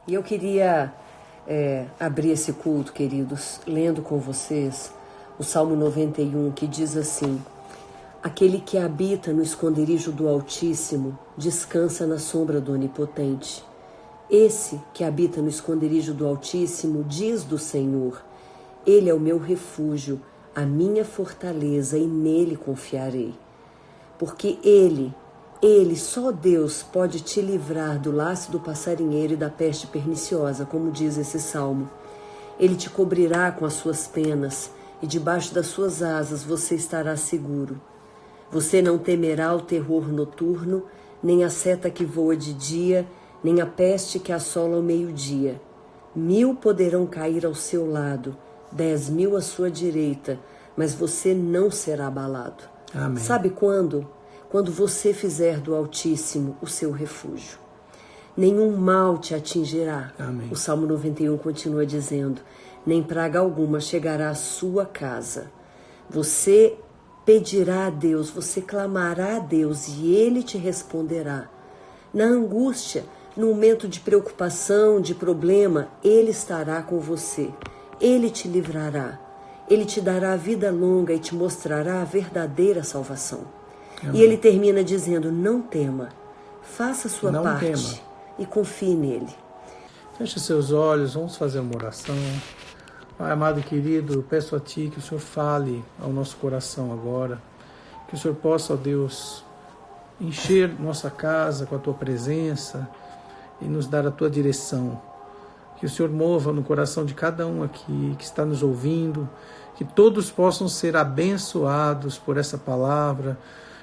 E eu queria abrir esse culto, queridos, lendo com vocês o Salmo 91, que diz assim: aquele que habita no esconderijo do Altíssimo descansa na sombra do Onipotente. Esse que habita no esconderijo do Altíssimo diz do Senhor: Ele é o meu refúgio, a minha fortaleza, e nele confiarei. Porque Ele, só Deus, pode te livrar do laço do passarinheiro e da peste perniciosa, como diz esse salmo. Ele te cobrirá com as suas penas, e debaixo das suas asas você estará seguro. Você não temerá o terror noturno, nem a seta que voa de dia, nem a peste que assola ao meio-dia. 1000 poderão cair ao seu lado, 10.000 à sua direita, mas você não será abalado. Amém. Sabe quando? Quando você fizer do Altíssimo o seu refúgio. Nenhum mal te atingirá. Amém. O Salmo 91 continua dizendo: nem praga alguma chegará à sua casa. Você pedirá a Deus, você clamará a Deus e Ele te responderá. Na angústia, no momento de preocupação, de problema, Ele estará com você. Ele te livrará. Ele te dará vida longa e te mostrará a verdadeira salvação. Amém. E Ele termina dizendo: não tema, faça a sua Não parte tema. E confie nele. Feche seus olhos, vamos fazer uma oração. Pai amado e querido, eu peço a Ti que o Senhor fale ao nosso coração agora. Que o Senhor possa, ó Deus, encher nossa casa com a Tua presença e nos dar a Tua direção. Que o Senhor mova no coração de cada um aqui que está nos ouvindo, que todos possam ser abençoados por essa palavra,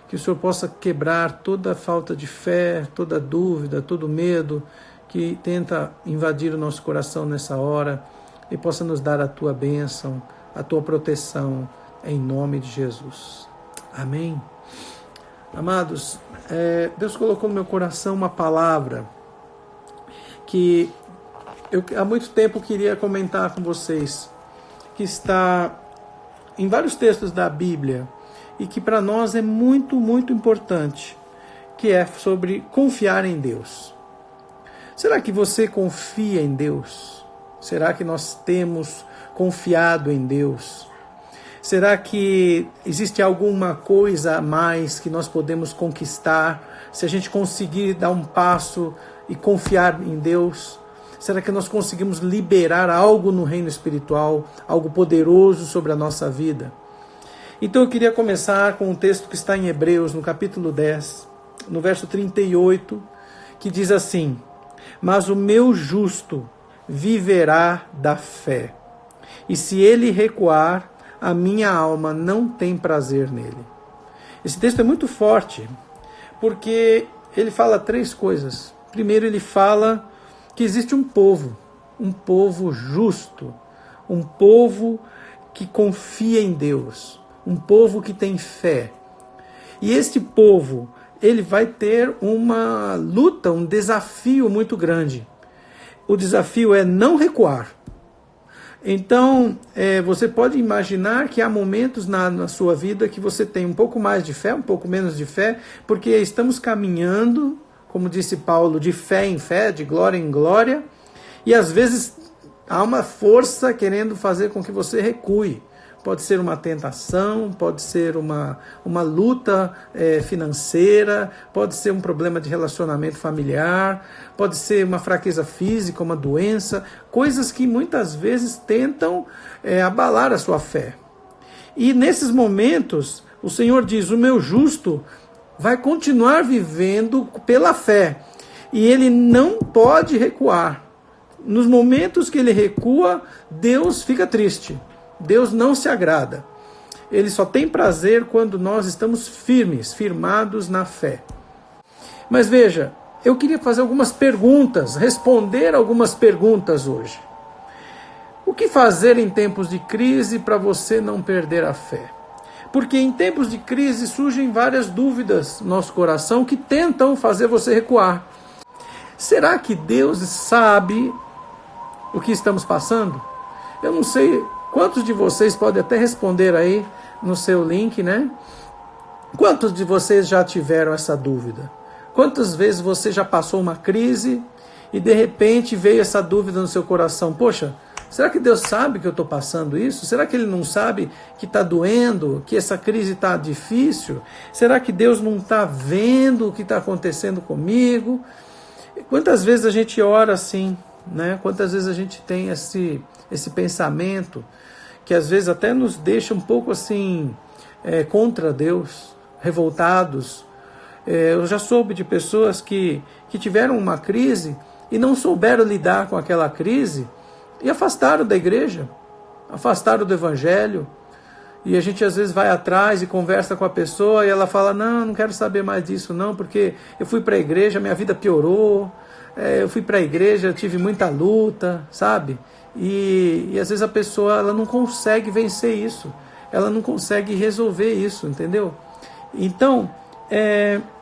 que o Senhor possa quebrar toda falta de fé, toda dúvida, todo medo que tenta invadir o nosso coração nessa hora e possa nos dar a Tua bênção, a Tua proteção, em nome de Jesus. Amém. Amados, Deus colocou no meu coração uma palavra que eu há muito tempo queria comentar com vocês, que está em vários textos da Bíblia e que para nós é muito, muito importante, que é sobre confiar em Deus. Será que você confia em Deus? Será que nós temos confiado em Deus? Será que existe alguma coisa a mais que nós podemos conquistar se a gente conseguir dar um passo e confiar em Deus? Será que nós conseguimos liberar algo no reino espiritual, algo poderoso sobre a nossa vida? Então eu queria começar com um texto que está em Hebreus, no capítulo 10, no verso 38, que diz assim: mas o meu justo viverá da fé, e se ele recuar, a minha alma não tem prazer nele. Esse texto é muito forte, porque ele fala 3 coisas. Primeiro, ele fala que existe um povo justo, um povo que confia em Deus, um povo que tem fé. E este povo, ele vai ter uma luta, um desafio muito grande. O desafio é não recuar. Então, você pode imaginar que há momentos na sua vida que você tem um pouco mais de fé, um pouco menos de fé, porque estamos caminhando, como disse Paulo, de fé em fé, de glória em glória, e às vezes há uma força querendo fazer com que você recue. Pode ser uma tentação, pode ser uma luta financeira, pode ser um problema de relacionamento familiar, pode ser uma fraqueza física, uma doença, coisas que muitas vezes tentam abalar a sua fé. E nesses momentos, o Senhor diz: o meu justo vai continuar vivendo pela fé, e ele não pode recuar. Nos momentos que ele recua, Deus fica triste. Deus não se agrada. Ele só tem prazer quando nós estamos firmados na fé. Mas veja, eu queria fazer algumas perguntas, responder algumas perguntas hoje. O que fazer em tempos de crise para você não perder a fé? Porque em tempos de crise surgem várias dúvidas no nosso coração que tentam fazer você recuar. Será que Deus sabe o que estamos passando? Eu não sei. Quantos de vocês podem até responder aí no seu link, né? Quantos de vocês já tiveram essa dúvida? Quantas vezes você já passou uma crise e de repente veio essa dúvida no seu coração: poxa, será que Deus sabe que eu estou passando isso? Será que Ele não sabe que está doendo, que essa crise está difícil? Será que Deus não está vendo o que está acontecendo comigo? Quantas vezes a gente ora assim, né? Quantas vezes a gente tem esse pensamento que às vezes até nos deixa um pouco assim, contra Deus, revoltados. Eu já soube de pessoas que tiveram uma crise e não souberam lidar com aquela crise e afastaram da igreja, afastaram do evangelho. E a gente às vezes vai atrás e conversa com a pessoa e ela fala: não quero saber mais disso não, porque eu fui para a igreja, minha vida piorou, eu fui para a igreja, eu tive muita luta, sabe? E às vezes a pessoa ela não consegue vencer isso, ela não consegue resolver isso, entendeu? Então,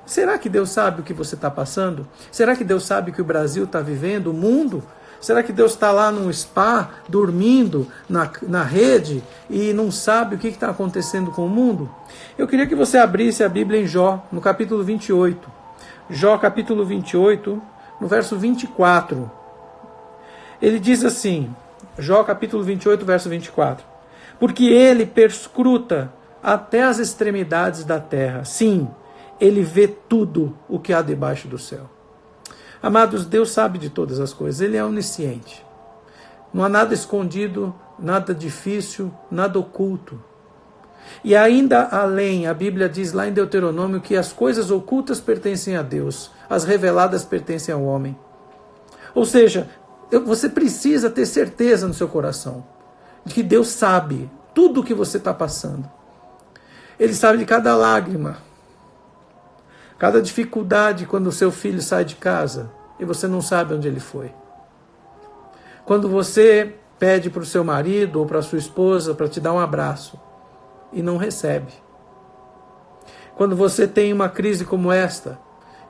será que Deus sabe o que você está passando? Será que Deus sabe o que o Brasil está vivendo, o mundo? Será que Deus está lá num spa, dormindo na rede e não sabe o que está acontecendo com o mundo? Eu queria que você abrisse a Bíblia em Jó, no capítulo 28. Jó, capítulo 28, no verso 24. Ele diz assim, Jó, capítulo 28, verso 24. Porque ele perscruta até as extremidades da terra. Sim, ele vê tudo o que há debaixo do céu. Amados, Deus sabe de todas as coisas, Ele é onisciente. Não há nada escondido, nada difícil, nada oculto. E ainda além, a Bíblia diz lá em Deuteronômio que as coisas ocultas pertencem a Deus, as reveladas pertencem ao homem. Ou seja, você precisa ter certeza no seu coração de que Deus sabe tudo o que você está passando. Ele sabe de cada lágrima, cada dificuldade quando o seu filho sai de casa e você não sabe onde ele foi. Quando você pede para o seu marido ou para a sua esposa para te dar um abraço e não recebe. Quando você tem uma crise como esta,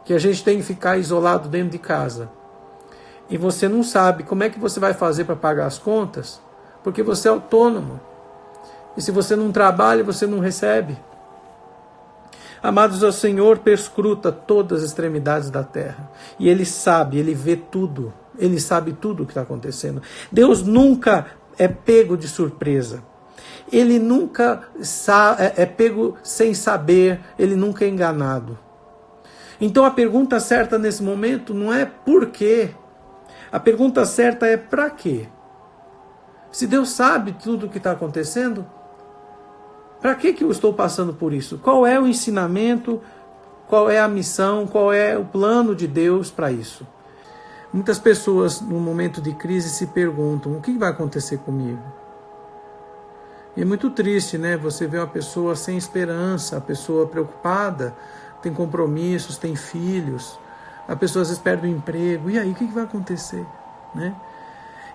que a gente tem que ficar isolado dentro de casa, e você não sabe como é que você vai fazer para pagar as contas, porque você é autônomo. E se você não trabalha, você não recebe. Amados, o Senhor perscruta todas as extremidades da terra. E Ele sabe, Ele vê tudo. Ele sabe tudo o que está acontecendo. Deus nunca é pego de surpresa. Ele nunca é pego sem saber. Ele nunca é enganado. Então a pergunta certa nesse momento não é por quê. A pergunta certa é para quê? Se Deus sabe tudo o que está acontecendo, para que eu estou passando por isso? Qual é o ensinamento? Qual é a missão? Qual é o plano de Deus para isso? Muitas pessoas, no momento de crise, se perguntam: o que vai acontecer comigo? E é muito triste, né? Você vê uma pessoa sem esperança, a pessoa preocupada, tem compromissos, tem filhos, a pessoa às vezes perde o emprego. E aí, o que vai acontecer? Né?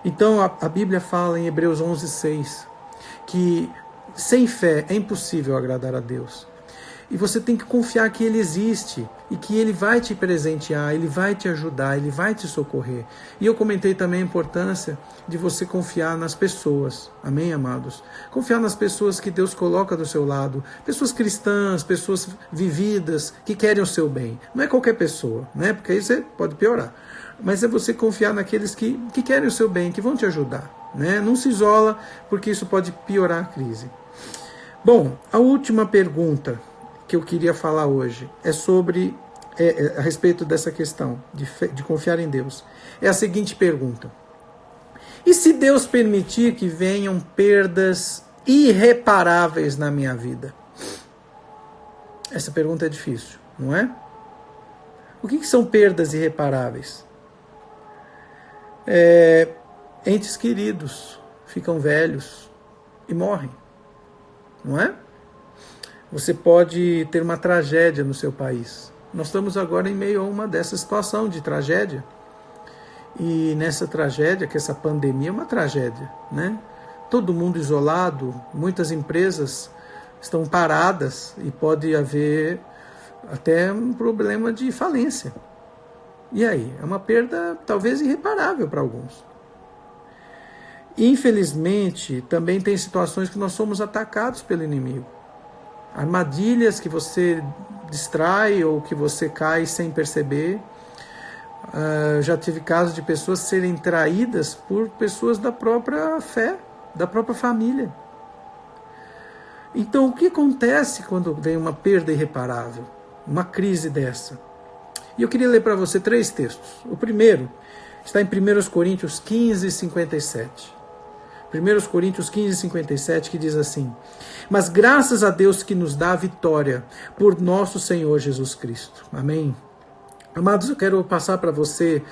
Então, a Bíblia fala em Hebreus 11:6 que sem fé é impossível agradar a Deus. E você tem que confiar que Ele existe e que Ele vai te presentear, Ele vai te ajudar, Ele vai te socorrer. E eu comentei também a importância de você confiar nas pessoas. Amém, amados? Confiar nas pessoas que Deus coloca do seu lado. Pessoas cristãs, pessoas vividas, que querem o seu bem. Não é qualquer pessoa, né? Porque aí você pode piorar. Mas é você confiar naqueles que querem o seu bem, que vão te ajudar. Né? Não se isola, porque isso pode piorar a crise. Bom, a última pergunta que eu queria falar hoje é sobre, a respeito dessa questão de confiar em Deus. É a seguinte pergunta: e se Deus permitir que venham perdas irreparáveis na minha vida? Essa pergunta é difícil, não é? O que são perdas irreparáveis? Entes queridos ficam velhos e morrem, não é? Você pode ter uma tragédia no seu país. Nós estamos agora em meio a uma dessa situação de tragédia. E nessa tragédia, que essa pandemia é uma tragédia, né? Todo mundo isolado, muitas empresas estão paradas e pode haver até um problema de falência. E aí? É uma perda talvez irreparável para alguns. Infelizmente, também tem situações que nós somos atacados pelo inimigo. Armadilhas que você distrai ou que você cai sem perceber. Já tive casos de pessoas serem traídas por pessoas da própria fé, da própria família. Então, o que acontece quando vem uma perda irreparável? Uma crise dessa? E eu queria ler para você 3 textos. O primeiro está em 1 Coríntios 15, 57. 1 Coríntios 15, 57, que diz assim: mas graças a Deus que nos dá a vitória por nosso Senhor Jesus Cristo. Amém? Amados, eu quero passar para você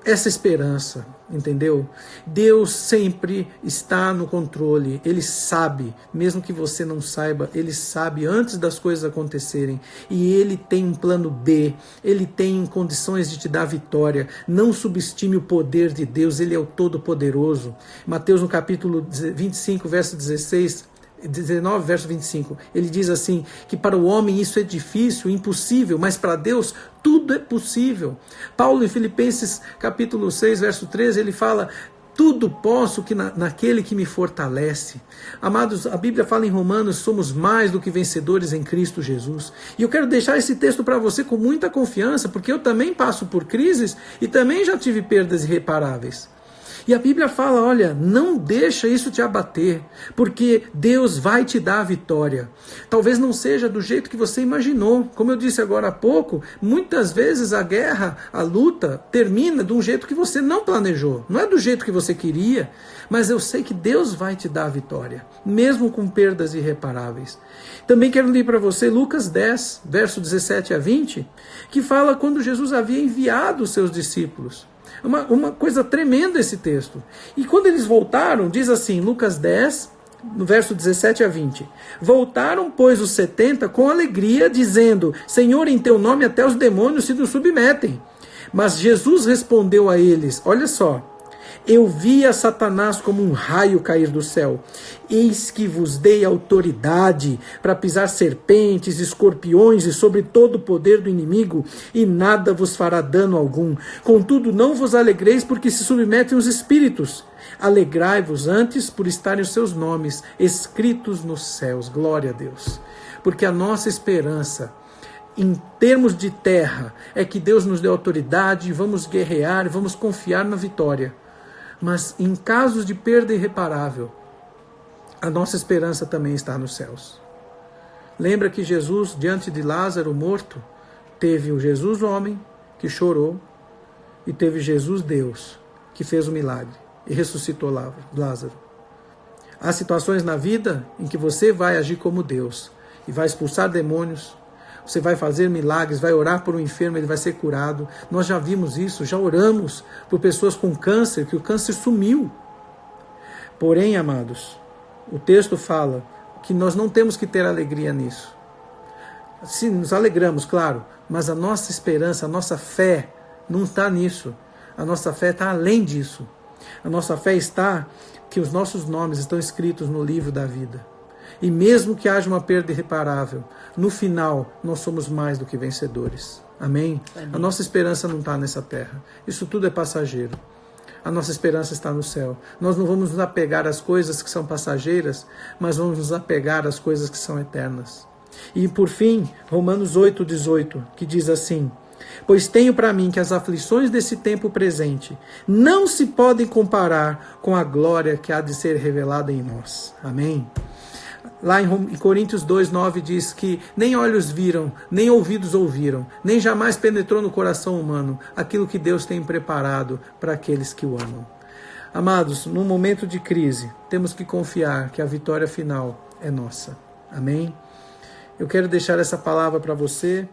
essa esperança, entendeu? Deus sempre está no controle, Ele sabe, mesmo que você não saiba, Ele sabe antes das coisas acontecerem, e Ele tem um plano B, Ele tem condições de te dar vitória. Não subestime o poder de Deus, Ele é o Todo-Poderoso. Mateus no capítulo 25, verso 19, verso 25, ele diz assim, que para o homem isso é difícil, impossível, mas para Deus tudo é possível. Paulo em Filipenses capítulo 6, verso 13, ele fala: tudo posso naquele que me fortalece. Amados, a Bíblia fala em Romanos, somos mais do que vencedores em Cristo Jesus. E eu quero deixar esse texto para você com muita confiança, porque eu também passo por crises e também já tive perdas irreparáveis. E a Bíblia fala, olha, não deixa isso te abater, porque Deus vai te dar a vitória. Talvez não seja do jeito que você imaginou. Como eu disse agora há pouco, muitas vezes a guerra, a luta, termina de um jeito que você não planejou. Não é do jeito que você queria, mas eu sei que Deus vai te dar a vitória, mesmo com perdas irreparáveis. Também quero ler para você Lucas 10, verso 17 a 20, que fala quando Jesus havia enviado os seus discípulos. Uma coisa tremenda esse texto. E quando eles voltaram, diz assim, Lucas 10, no verso 17 a 20. Voltaram, pois, os 70 com alegria, dizendo: Senhor, em teu nome até os demônios se nos submetem. Mas Jesus respondeu a eles, olha só, eu via Satanás como um raio cair do céu. Eis que vos dei autoridade para pisar serpentes, escorpiões e sobre todo o poder do inimigo, e nada vos fará dano algum. Contudo, não vos alegreis porque se submetem os espíritos. Alegrai-vos antes por estarem os seus nomes escritos nos céus. Glória a Deus. Porque a nossa esperança, em termos de terra, é que Deus nos dê autoridade, vamos guerrear, vamos confiar na vitória. Mas em casos de perda irreparável, a nossa esperança também está nos céus. Lembra que Jesus, diante de Lázaro morto, teve o Jesus homem, que chorou, e teve Jesus Deus, que fez o milagre e ressuscitou Lázaro. Há situações na vida em que você vai agir como Deus e vai expulsar demônios, você vai fazer milagres, vai orar por um enfermo, ele vai ser curado. Nós já vimos isso, já oramos por pessoas com câncer, que o câncer sumiu. Porém, amados, o texto fala que nós não temos que ter alegria nisso. Sim, nos alegramos, claro, mas a nossa esperança, a nossa fé não está nisso. A nossa fé está além disso. A nossa fé está que os nossos nomes estão escritos no livro da vida. E mesmo que haja uma perda irreparável, no final nós somos mais do que vencedores. Amém? Amém. A nossa esperança não está nessa terra. Isso tudo é passageiro. A nossa esperança está no céu. Nós não vamos nos apegar às coisas que são passageiras, mas vamos nos apegar às coisas que são eternas. E por fim, Romanos 8,18, que diz assim: pois tenho para mim que as aflições desse tempo presente não se podem comparar com a glória que há de ser revelada em nós. Amém? Lá em Coríntios 2,9 diz que nem olhos viram, nem ouvidos ouviram, nem jamais penetrou no coração humano aquilo que Deus tem preparado para aqueles que o amam. Amados, num momento de crise, temos que confiar que a vitória final é nossa. Amém? Eu quero deixar essa palavra para você.